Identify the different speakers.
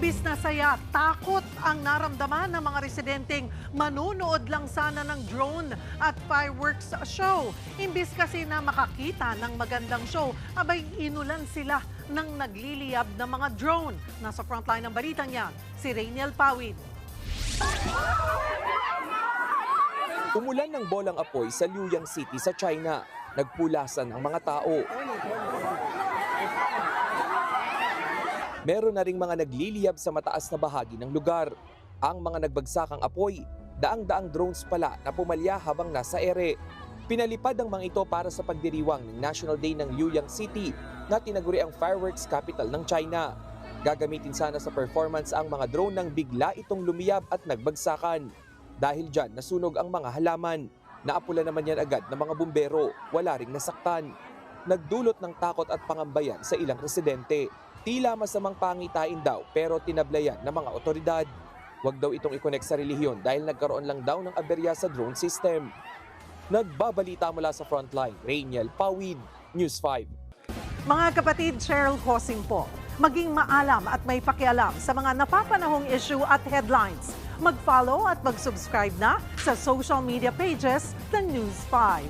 Speaker 1: Imbis na saya, takot ang naramdaman ng mga residenteng manunood lang sana ng drone at fireworks show. Imbis kasi na makakita ng magandang show, abay inulan sila ng nagliliyab na mga drone. Nasa frontline ng balitang yan, si Rainiel Pawid.
Speaker 2: Umulan ng bolang apoy sa Luoyang City sa China. Nagpulasan ang mga tao. Meron na ring mga nagliliyab sa mataas na bahagi ng lugar. Ang mga nagbagsakang apoy, daang-daang drones pala na pumalya habang nasa ere. Pinalipad ang mga ito para sa pagdiriwang ng National Day ng Luoyang City na tinaguri ang fireworks capital ng China. Gagamitin sana sa performance ang mga drone nang bigla itong lumiyab at nagbagsakan. Dahil dyan, nasunog ang mga halaman. Naapula naman yan agad ng mga bumbero, wala ring nasaktan. Nagdulot ng takot at pangambayan sa ilang residente. Tila masamang pangitain daw pero tinablayan ng mga otoridad. Huwag daw itong i-connect sa relihiyon dahil nagkaroon lang daw ng aberya sa drone system. Nagbabalita mula sa frontline, Rainiel Pawid, News 5.
Speaker 1: Mga kapatid, Cheryl Cosing po. Maging maalam at may pakialam sa mga napapanahong issue at headlines. Mag-follow at mag-subscribe na sa social media pages ng News 5.